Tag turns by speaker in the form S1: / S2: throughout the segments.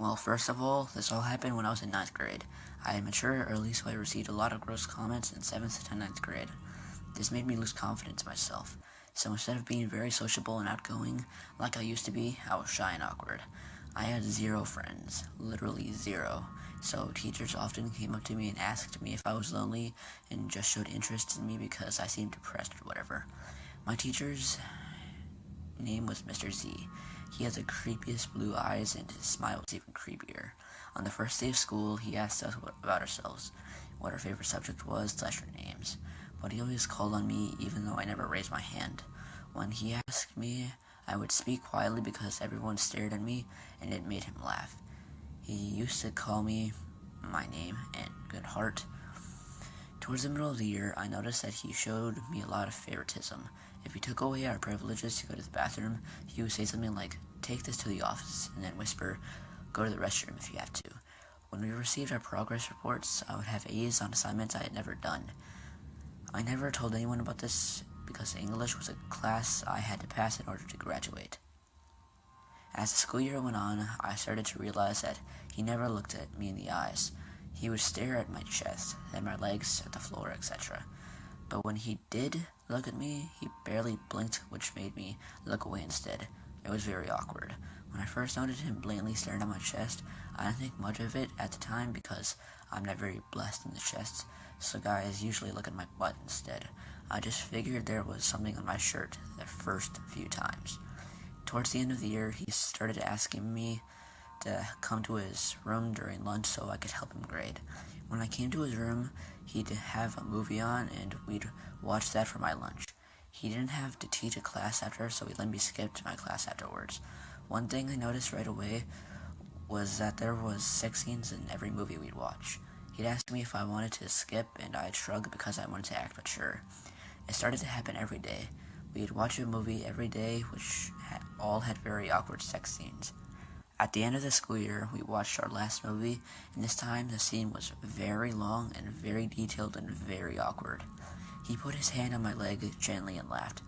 S1: Well, first of all, this all happened when I was in ninth grade. I had matured early, so I received a lot of gross comments in 7th to ninth grade. This made me lose confidence in myself. So instead of being very sociable and outgoing, like I used to be, I was shy and awkward. I had zero friends, literally zero. So teachers often came up to me and asked me if I was lonely and just showed interest in me because I seemed depressed or whatever. My teacher's name was Mr. Z. He had the creepiest blue eyes and his smile was even creepier. On the first day of school, he asked us about ourselves, what our favorite subject was, / our names. But he always called on me even though I never raised my hand. When he asked me, I would speak quietly because everyone stared at me and it made him laugh. He used to call me my name and good heart. Towards the middle of the year, I noticed that he showed me a lot of favoritism. If he took away our privileges to go to the bathroom, he would say something like, "Take this to the office," and then whisper, "Go to the restroom if you have to." When we received our progress reports, I would have A's on assignments I had never done. I never told anyone about this because English was a class I had to pass in order to graduate. As the school year went on, I started to realize that he never looked at me in the eyes. He would stare at my chest, then my legs, at the floor, etc. But when he did look at me, he barely blinked, which made me look away instead. It was very awkward. When I first noticed him blatantly staring at my chest, I didn't think much of it at the time because I'm not very blessed in the chest, so guys usually look at my butt instead. I just figured there was something on my shirt the first few times. Towards the end of the year, he started asking me to come to his room during lunch so I could help him grade. When I came to his room, he'd have a movie on and we'd watch that for my lunch. He didn't have to teach a class after, so he let me skip to my class afterwards. One thing I noticed right away was that there was sex scenes in every movie we'd watch. He'd ask me if I wanted to skip, and I'd shrug because I wanted to act mature. It started to happen every day. We'd watch a movie every day, which all had very awkward sex scenes. At the end of the school year, we watched our last movie, and this time the scene was very long and very detailed and very awkward. He put his hand on my leg gently and laughed.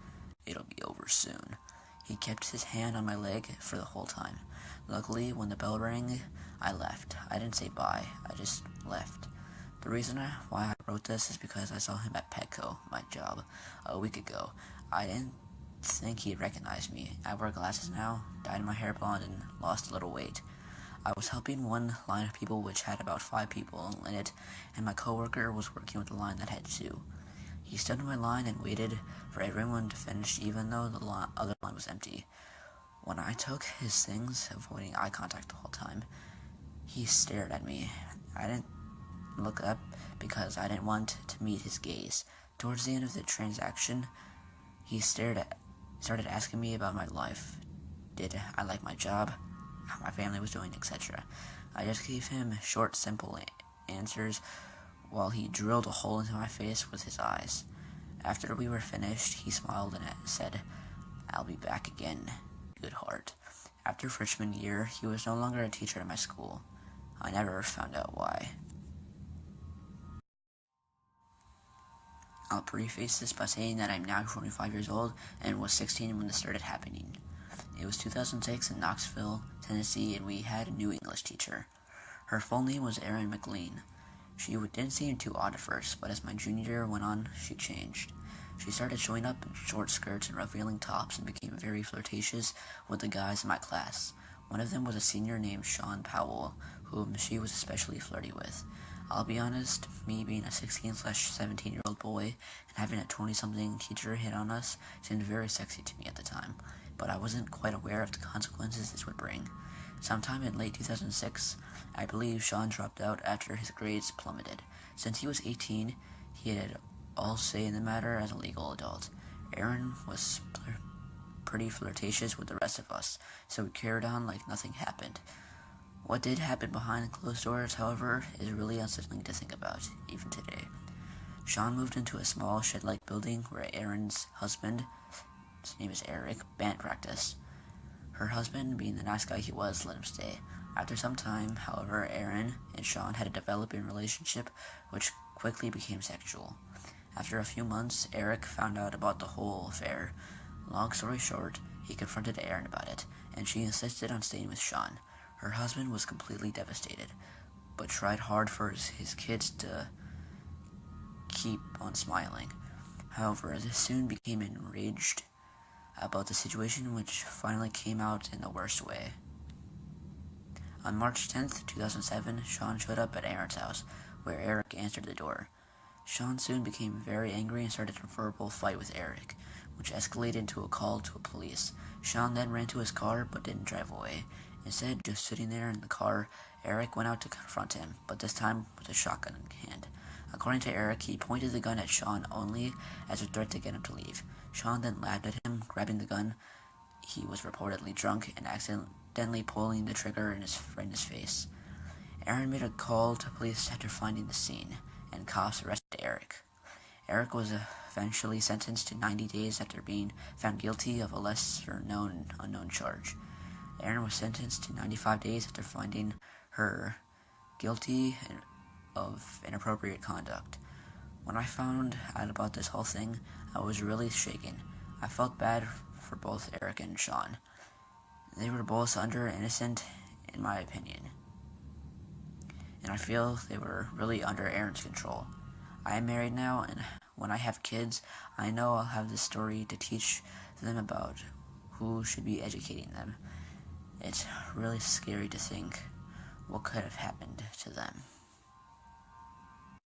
S1: "It'll be over soon." He kept his hand on my leg for the whole time. Luckily, when the bell rang, I left. I didn't say bye, I just left. The reason why I wrote this is because I saw him at Petco, my job, a week ago. I didn't think he'd recognize me. I wear glasses now, dyed my hair blonde, and lost a little weight. I was helping one line of people which had about 5 people in it, and my coworker was working with a line that had 2. He stood in my line and waited for everyone to finish even though the other line was empty. When I took his things, avoiding eye contact the whole time, he stared at me. I didn't look up because I didn't want to meet his gaze. Towards the end of the transaction, he started asking me about my life. Did I like my job, how my family was doing, etc. I just gave him short, simple answers while he drilled a hole into my face with his eyes. After we were finished, he smiled and said, "I'll be back again, good heart." After freshman year, he was no longer a teacher at my school. I never found out why. I'll preface this by saying that I'm now 25 years old and was 16 when this started happening. It was 2006 in Knoxville, Tennessee, and we had a new English teacher. Her full name was Erin McLean. She didn't seem too odd at first, but as my junior year went on, she changed. She started showing up in short skirts and revealing tops and became very flirtatious with the guys in my class. One of them was a senior named Sean Powell, whom she was especially flirty with. I'll be honest, me being a 16/17-year-old boy and having a 20-something teacher hit on us seemed very sexy to me at the time, but I wasn't quite aware of the consequences this would bring. Sometime in late 2006, I believe Sean dropped out after his grades plummeted. Since he was 18, he had all say in the matter as a legal adult. Erin was pretty flirtatious with the rest of us, so we carried on like nothing happened. What did happen behind closed doors, however, is really unsettling to think about, even today. Sean moved into a small shed-like building where Erin's husband, his name is Eric, band practiced. Her husband, being the nice guy he was, let him stay. After some time, however, Erin and Sean had a developing relationship which quickly became sexual. After a few months, Eric found out about the whole affair. Long story short, he confronted Erin about it, and she insisted on staying with Sean. Her husband was completely devastated, but tried hard for his kids to keep on smiling. However, this soon became enraged about the situation, which finally came out in the worst way. On March 10th, 2007, Sean showed up at Aaron's house, where Eric answered the door. Sean soon became very angry and started a verbal fight with Eric, which escalated into a call to police. Sean then ran to his car but didn't drive away. Instead, just sitting there in the car, Eric went out to confront him, but this time with a shotgun in hand. According to Eric, he pointed the gun at Sean only as a threat to get him to leave. Sean then laughed at him, grabbing the gun. He was reportedly drunk and accidentally pulling the trigger in his face. Aaron made a call to police after finding the scene, and cops arrested Eric. Eric was eventually sentenced to 90 days after being found guilty of a lesser-known unknown charge. Aaron was sentenced to 95 days after finding her guilty of inappropriate conduct. When I found out about this whole thing, I was really shaken. I felt bad for both Eric and Sean. They were both innocent, in my opinion. And I feel they were really under Aaron's control. I am married now, and when I have kids, I know I'll have this story to teach them about who should be educating them. It's really scary to think what could have happened to them.